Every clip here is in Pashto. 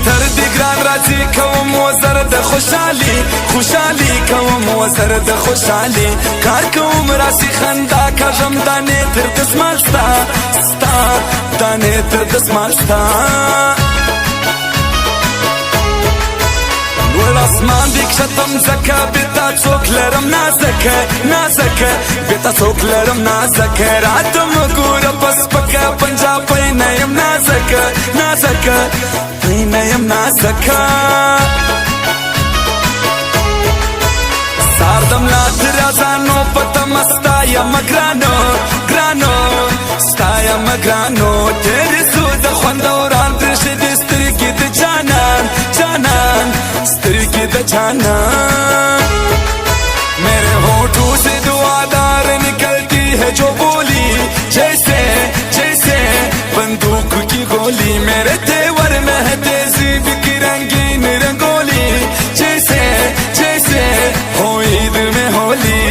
موتر دی ګران راځي کوم وزر د خوشحالي خوشحالي کوم وزر د خوشحالي کار کوم راسي خندا کژم دانې تر دسمال ستا ستا دانې تر دسمال ستا ول اسمان دی کښتم ځکه بېتا څوک لرم نازکه نازکه بېتا څوک لرم نازکه راته مه ګوره په سپکه پنجاب پینه یم نازکه نازکه پینه یم نازکه ساردم لا تر اذانو په تمه ستا یم ګرانو ګرانو ستا یم ګرانو تېرې سو د خوندوران درشي دې سترګې د جانان جانان سترګې د جانان میرے ہونٹوں سے دعادار نکلتی ہے جو بولی جیسے جیسے بندوق کی گولی میرے تیور میں ہے تہذیب کی رنگین رنگولی جیسے جیسے ہو عید میں ہولی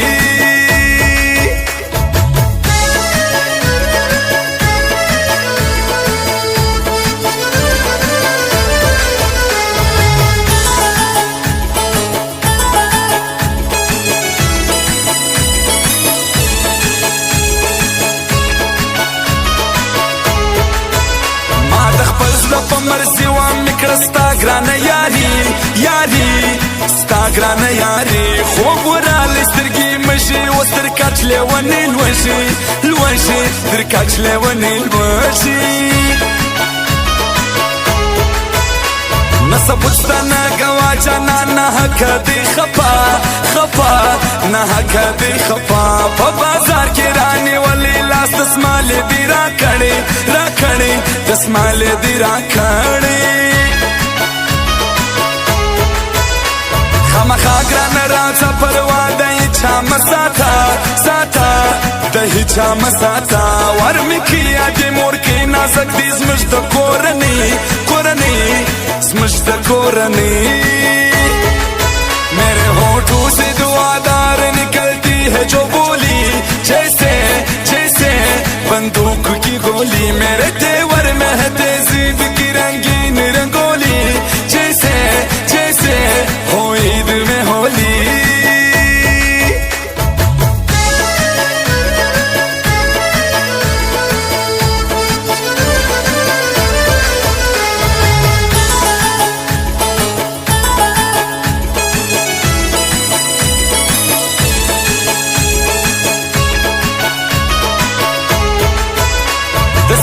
په مرزي وام میکړه ستا ګرانه یاري یاري ستا ګرانه یاري خوب ورالی سترګې مشي اوس تر کټ لیونې لوږي لوږي تر کټ لیونې لوږي نه ثبوت شته نه ګوا جانان نه حق دی خفا خفا نه حق دی خفا په بازار کې رانیولې لاس دسمالې دي راکړې راکړې دسمالې دي راکړې خامخا ګرانه راځه پروا د هیچا مه ساته ساته د هیچا مه ساته ور مې کې یادې مور کې نازک دي زموږ د کورنۍ کورنۍ زموږ د کورنۍ میرے ہونٹوں سے دعادار نکلتی ہے جو بولی جیسے جیسے بندوق کی گولی میرے تیور میں ہے تہذیب کی رنگین رنگولی جیسے جیسے ہو عید میں ہولی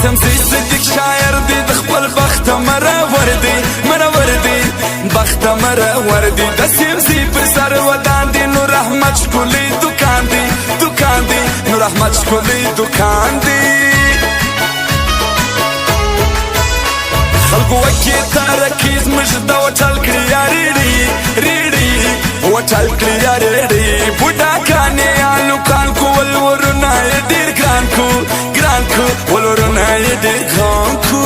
سمزی صدیق شاعر دی د خپل بخت مرور دی مرور دی بخت مرور دی د سمزی پر سر ودان دی نو رحمت شکلی دکان دی دکان دی نو رحمت شکلی دکان دی خلقو وکی تارکیز مجد وطل کری یا ریڑی ریڑی وطل کری یا ریڑی بودا کانی آلو کانکو والورنای دیر گرانکو گرانکو والورنای دیر گرانکو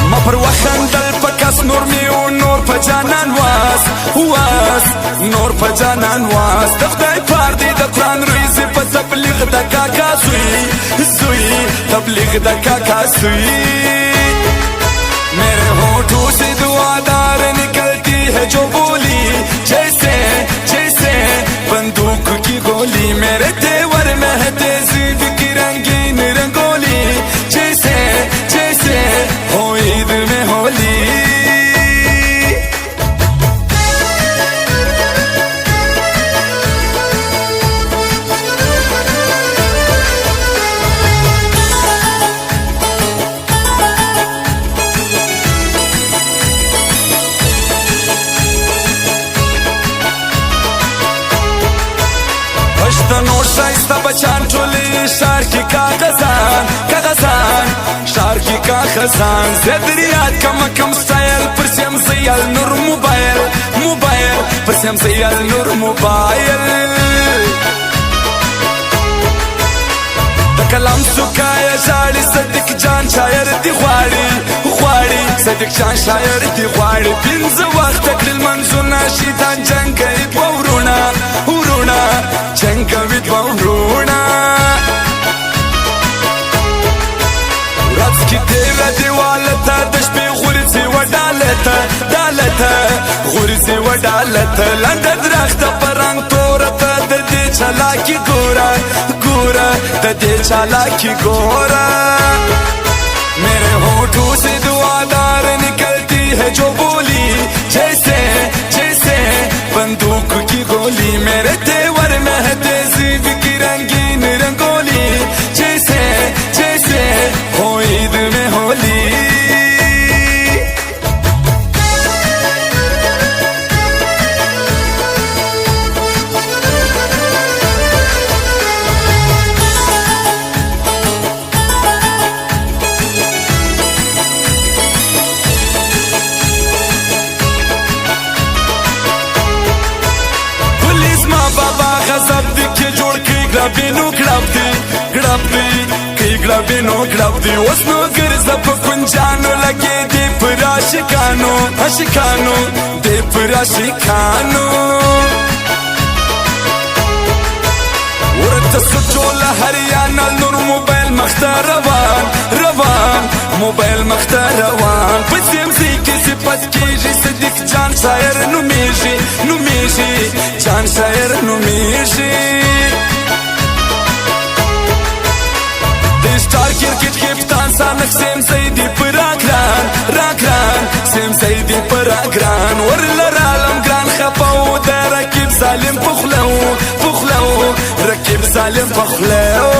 ما پر وخندل پکس نور میو نور پا جانان واس واس نور پا جانان واس دخدای پار دی دا قرآن رویزی پا تبلیغ دا کاکا زوی زوی تبلیغ دا کاکا زوی میرے ہونٹوں سے دعادار نکلتی ہے جو بولی جیسے جیسے بندوق کی گولی میرے تیور میں ہے تہذیب کی رنگین رنگولی جیسے جیسے ہو عید میں ہولی نور شایسته بچان ټولې شار کې کاغذان کاغذان شار کې کاغذان زدریات کم کم سایل پر سیم زیل نور موبایل موبایل پر سیم زیل نور موبایل د کلام سکای جاړي صدیق جان شاعر دی غواړي غواړي صدیق جان شاعر دی غواړي پنځه وخت کړل منځونه شیطان جنگ کوي ورونه ورونه جنگ کوي ورونه ورځ کې دی تلند درخت پرنگ تورا تا ددی چلاکی گورا گورا ددی چلاکی گورا میرے ہونٹوں سے دعادار نکلتی ہے جو بولی جیسے جیسے بندوق کی گولی میرے تیور میں ہے تہذیب کی رنگین رنگولی جیسے جیسے ہو عید میں ہولی گرابینو گرابدی گرابدی کی گرابینو گرابدی اوس نو ګرځه په کنجانو لګې دی پر عاشقانو عاشقانو دی پر عاشقانو ورته سټول هریانا نور موبایل مخته روان روان موبایل مخته روان په سیمزي کې صفت کېږي صدیق جان شاعر نومیږي نومیږي جان شاعر نومیږي ستار کرکٹ کپتان سانک سیم سیدی پر اگران راگران سیم سیدی پر اگران ورلر عالم گران خپاو دا رکیب ظالم پخلو پخلو رکیب ظالم پخلو